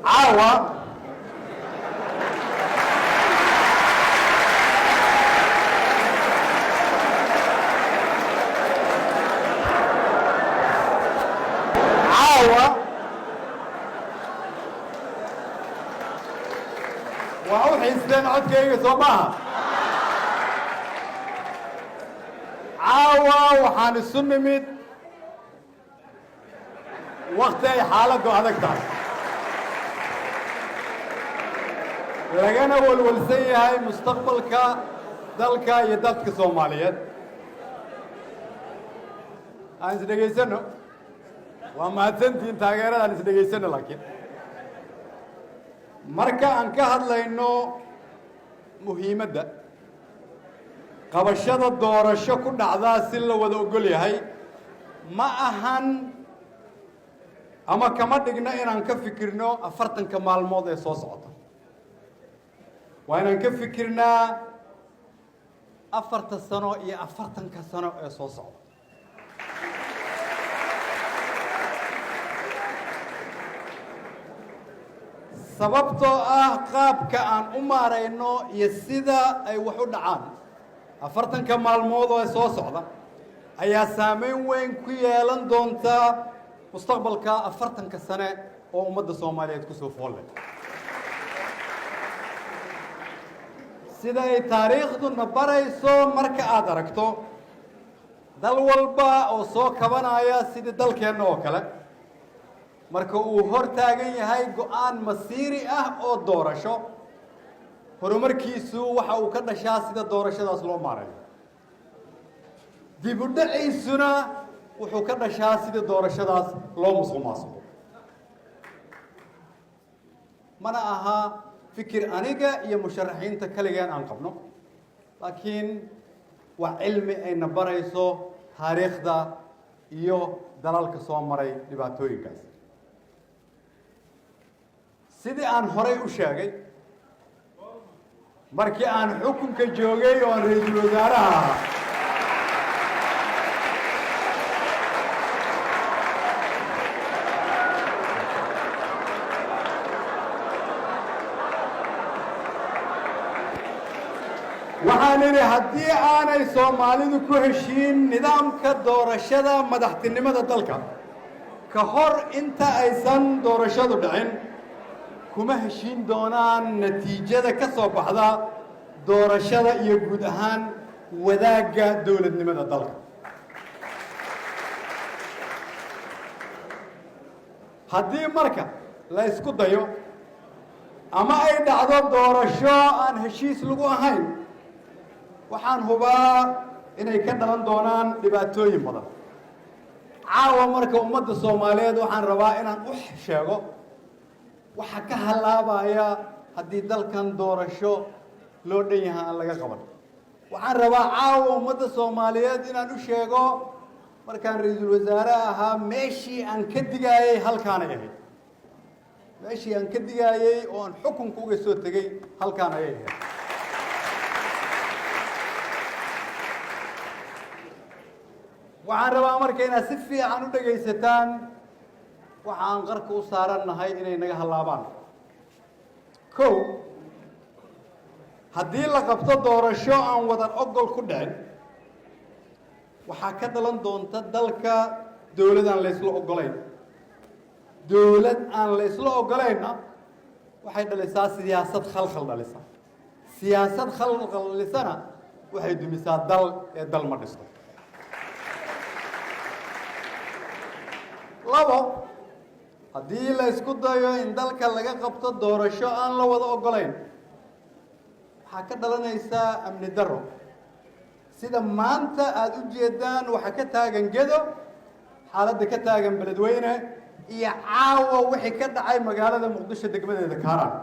عاوة وأوحي إسلام عد كيغي صوبها عاوة وحان السنة ميت وقت أي حالة وهذاك تعال لقنا والولسية هاي مستقبلك دلك يدلك صوماليات أنا سدقيسنو وما تنتين تاغيرا أنا سدقيسنو لكن marka aan ka hadlayno muhiimadda qabashada doorasho ku dhacda si la wada ogol yahay ma ahan ama kama dhigna inaan ka fikirno 40 maalmood ee soo socota waa inaan ka fikirnaa 4 sano iyo 40 sano ee soo socda sababtoo ah qaabka aan u maarayno iyo sida ay wax u dhacaan 40 maalmood oo soo socda ayaa saameyn weyn ku yeelan doonta mustaqbalka 40 sano oo ummadda Soomaaliyeed ku soo foolay sida ay taariikhdu nabarayso marka aad aragto dal walba oo soo kabanaya sidii dalkeena oo kale marka uu hor taagan yahay go'aan masiiri ah oo doorasho horumarkiisu waxa uu ka dhashaa sida doorashadaas loo maareeyo dib u dhaciisuna wuxuu ka dhashaa sida doorashadaas loo musuqmaasuqo mana aha fikir aniga iyo musharaxiinta kaligaan aan qabno laakiin waa cilmi ay nabarayso taariikhda iyo dalalka soo maray dhibaatooyinkaas sidii aan horay u sheegay markii aan xukunka joogay oo aan ra'iisul wasaaraha ahaa waxaan idhi haddii aanay Soomaalidu ku heshiin nidaamka doorashada madaxtinimada dalka ka hor inta aysan doorashadu dhicin kuma heshiin doonaan natiijada ka soo baxda doorashada iyo guud ahaan wadaagga dawladnimada dalka haddii marka la isku dayo ama ay dhacdo doorasho aan heshiis lagu ahayn waxaan hubaa inay ka dhalan doonaan dhibaatooyin badan caawa marka ummadda Soomaaliyeed waxaan rabaa inaan u sheego waxa ka halaabaya haddii dalkan doorasho loo dhan yahay aan laga qaban waxaan rabaa caawa ummadda Soomaaliyeed inaan u sheego markaan ra'iisul wasaare ahaa meeshii aan ka digayay halkaan ay ahayd meeshii aan ka digayay oo aan xukunka uga soo tagay halkaan ay ahayd waxaan rabaa marka inaad si fiican u dhagaysataan waxaan qarka u saarannahay inay naga halaabaan kow haddii la qabto doorasho aan wadan ogol ku dhicin waxaa ka dhalan doonta dalka dawlad aan la isla ogolayn dawlad aan la isla ogolayna waxay dhalisaa siyaasad khalkhal dhalisa siyaasad khalkhal dhalisana waxay dumisaa dal ee dal ma dhisto labo haddii la isku dayo in dalka laga qabto doorasho aan la wada ogolayn waxaa ka dhalanaysaa amni darro sida maanta aad u jeedaan waxa ka taagan gedo xaaladda ka taagan beledweyne iyo caawa wixii ka dhacay magaalada muqdisho degmadeeda kaaraan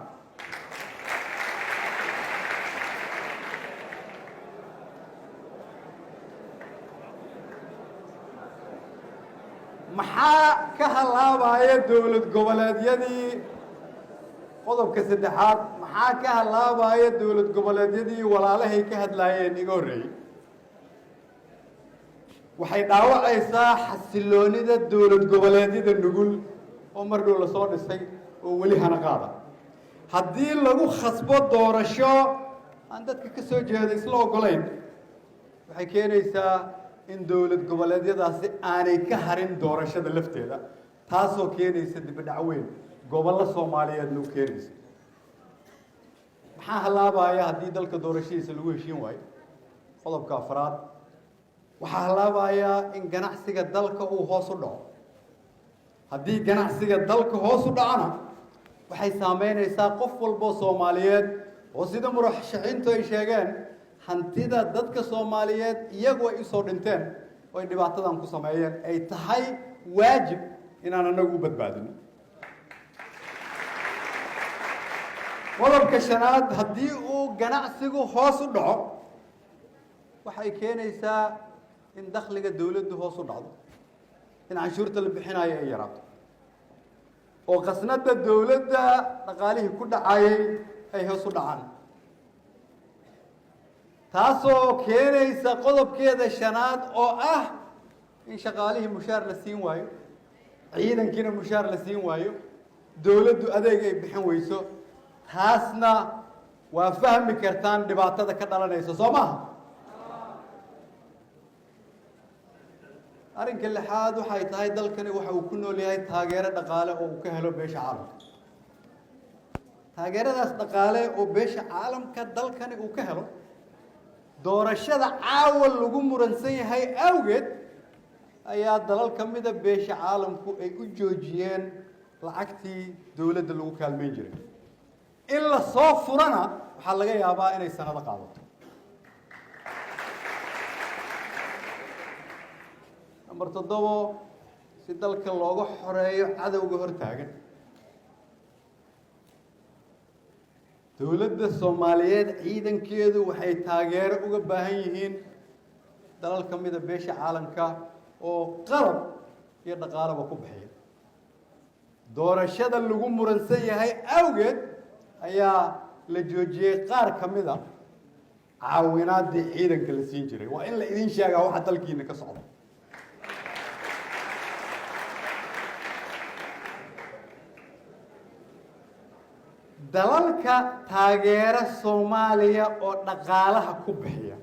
maxaa ka halaabaya dawlad goboleedyadii qodobka saddexaad maxaa ka halaabaya dawlad goboleedyadii walaalahay ka hadlaayeen iga horreeyey waxay dhaawacaysaa xasiloonida dawlad goboleedyada nugul oo mar dhow la soo dhisay oo weli hana qaada haddii lagu khasbo doorasho aan dadka ka soo jeeda isla ogolayn waxay keenaysaa in dowlad goboleedyadaasi aanay ka harin doorashada lafteeda taasoo keenaysa dibadhac weyn gobollo Soomaaliyeed loo keenaysa maxaa halaabaya haddii dalka doorashadiisa lagu heshiin waayo qodobka afraad waxaa halaabaya in ganacsiga dalka uu hoos u dhaco haddii ganacsiga dalka hoos u dhacana waxay saameynaysaa qof walba Soomaaliyeed oo sida murashaxiintu ay sheegeen hantida dadka Soomaaliyeed iyagu ay soo dhinteen oo ay dhibaatadan ku sameeyeen ay tahay waajib inaan anagu badbaadino qodobka shanaad haddii uu ganacsigu hoos u dhaco waxay keenaysaa in dakhliga dawladdu hoos u dhacdo in canshuurta la bixinayo ay yaraato oo qasnada dawladda dhaqaalihii ku dhacayay ay hoos u dhacaan taasoo keenaysa qodobkeeda shanaad oo ah in shaqaalihii mushaar la siin waayo ciidankiina mushaar la siin waayo dawladdu adeeg ay bixin weyso taasna waa fahmi kartaan dhibaatada ka dhalanaysa soo maaha arrinka lixaad waxay tahay dalkani waxa uu ku nool yahay taageero dhaqaale oo uu ka helo beesha caalamka taageeradaas dhaqaale oo beesha caalamka dalkani uu ka helo doorashada caawa lagu muransan yahay awgeed ayaa dalal ka mida beesha caalamku ay u joojiyeen lacagtii dawladda lagu kaalmeyn jiray in la soo furana waxaa laga yaabaa inay sanado qaadato number 7 si dalka looga xoreeyo cadowga hortaagan dawladda Soomaaliyeed ciidankeedu waxay taageero uga baahan yihiin dalal ka mida beesha caalamka oo qalab iyo dhaqaalaba ku bixiya doorashada lagu muransan yahay awgeed ayaa la joojiyay qaar ka mida caawinaadii ciidanka la siin jiray waa in la idin sheegaa waxa dalkiina ka socda dalalka taageera Soomaaliya oo dhaqaalaha ku bixiya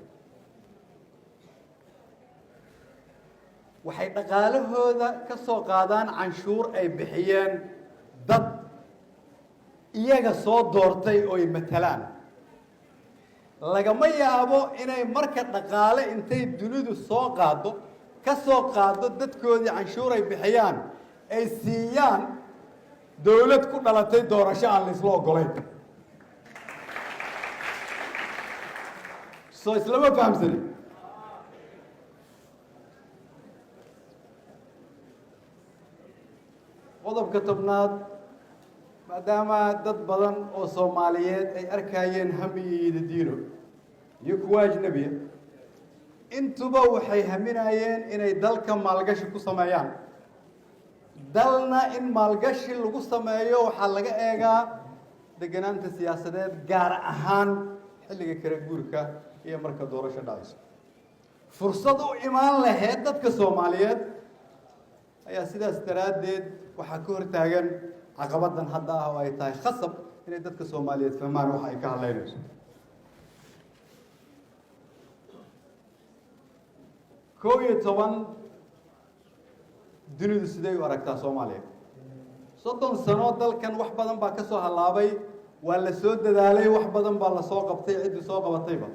waxay dhaqaalahooda ka soo qaadaan canshuur ay bixiyeen dad iyaga soo doortay oo ay matalaan lagama yaabo inay marka dhaqaale intay dunidu soo qaado ka soo qaado dadkoodii canshuur ay bixiyaan ay siiyaan dawlad ku dhalatay doorasho aan la isla ogolayn soo islama fahamsanin qodobka tobnaad maadaama dad badan oo Soomaaliyeed ay arkayeen hami iyo diino iyo kuwa ajnabiya intuba waxay haminayeen inay dalka maalgashi ku sameeyaan dalna in maalgashi lagu sameeyo waxaa laga eegaa deganaanta siyaasadeed gaar ahaan xilliga kala guurka iyo marka doorasho dhacayso fursad u imaan lahayd dadka Soomaaliyeed ayaa sidaas daraadeed waxaa ka hortaagan caqabadan hadda ah oo ay tahay khasab inay dadka Soomaaliyeed fahmaan waxa ay ka hadlaynayso koob iyo toban dunidu sidee u aragtaa Soomaaliya 30 sano dalkan wax badan baa ka soo halaabay waa la soo dadaalay wax badan baa la soo qabtay cid soo qabatayba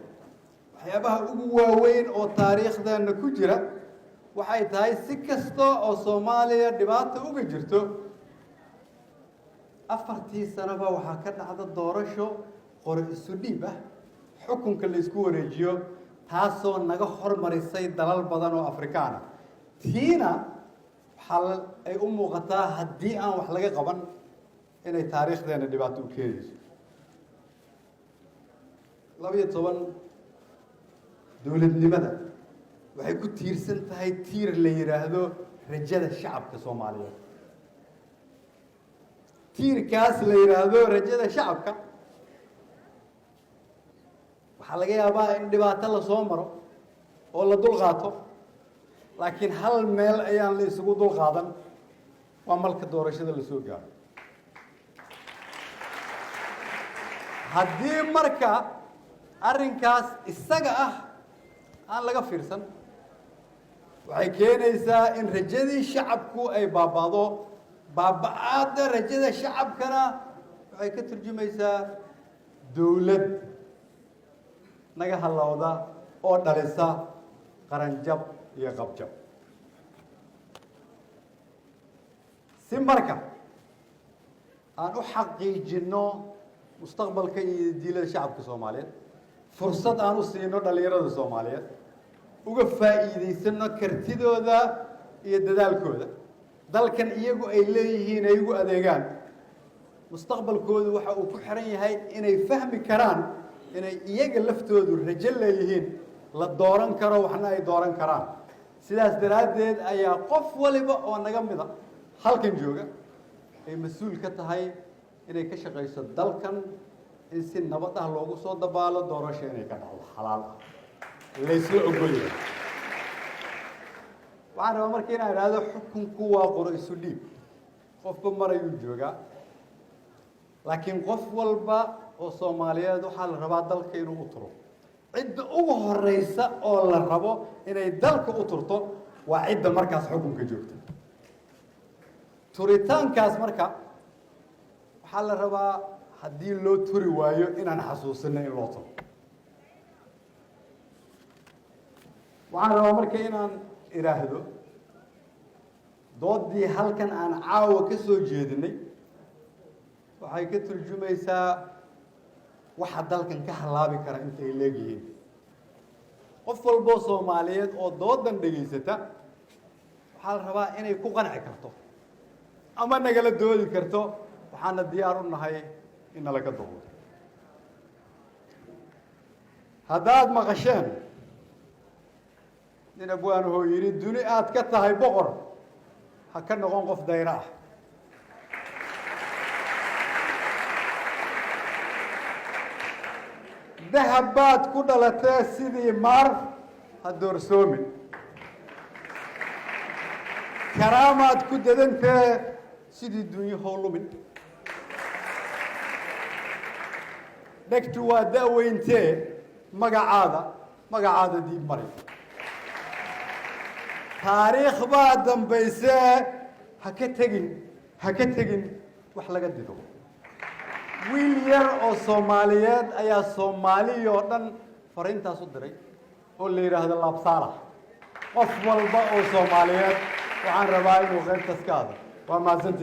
waxyaabaha ugu waaweyn oo taariikhdeena ku jira waxay tahay si kasta oo Soomaaliya dhibaato uga jirto afartii sanaba waxaa ka dhacda doorasho qori isu dhiib ah xukunka la isku wareejiyo taasoo naga hormarisay dalal badan oo Afrikaan ah tiina xal ay u muuqataa haddii aan wax laga qaban inay taariikhdeena dhibaato u keenayso 12 dawladnimada waxay ku tiirsan tahay tiir la yiraahdo rajada shacabka Soomaaliyeed tiirkaas la yiraahdo rajada shacabka waxa laga yaabaa in dhibaato la soo maro oo la dul qaato laakiin hal meel ayaan la isugu dul qaadan وملك الدورشة اللي سوقها هدي مركا أرنكاس السجأة aan laga fiirsan waxay keenaysaa in rajadii shacabku ay baabado baaba'aada rajada shacabkana waxay ka turjumaysaa dawlad naga halowda oo dhalisa qaranjab iyo qabjab si marka aan u xaqiijino mustaqbalka iyo diilada shacabka Soomaaliyeed fursad aan u siino dhalinyarada Soomaaliyeed uga faa'iideysano kartidooda iyo dadaalkooda dalkan iyagu ay leeyihiin ay ugu adeegaan mustaqbalkoodu waxa uu ku xiran yahay inay fahmi karaan inay iyaga laftoodu rajo leeyihiin la dooran karo waxna ay dooran karaan sidaas daraadeed ayaa qof waliba oo naga mida halkan jooga ay mas'uul ka tahay inay ka shaqeyso dalkan in si nabad ah loogu soo dabaalo doorasho inay ka dhacdo xalaal ah laysla ogol yahay waxaan rabaa markii inaan idhaahdo xukunku waa qoro isu dhiib qofba mar ayuu joogaa laakiin qof walba oo Soomaaliyeed waxaa la rabaa dalka inuu u turo cidda ugu horeysa oo la rabo inay dalka u turto waa cidda markaas xukunka joogta turitaankaas marka waxaa la rabaa haddii loo turi waayo inaan xasuusino in loo turo waxaan rabaa marka inaan iraahdo doodii halkan aan caawa ka soo jeedinay waxay ka turjumaysaa waxa dalkan ka halaabi kara inta ay leeyihiin qof walba Soomaaliyeed oo doodan dhageysata waxaa la rabaa inay ku qanci karto ama nagala doodi karto waxaana diyaar u nahay in laga doodo haddaad maqasheen nin abwaan hoo yiri duni aad ka tahay boqor ha ka noqon qof dayra ah dahabaad ku dhalatay sidii maar ha doorsoomin karaamaad ku dadantay sidii dunyo howlumin dhegtu waa daaweyntee magacaada diib maray taariikh baa dambaysee ha ka tegin wax laga dido wiil yar oo Soomaaliyeed ayaa Soomaaliya oo dhan fariintaas u diray oo la yiraahdo laabsaala qof walba oo Soomaaliyeed waxaan rabaa inuu qaybtaas ka hado waa maasantii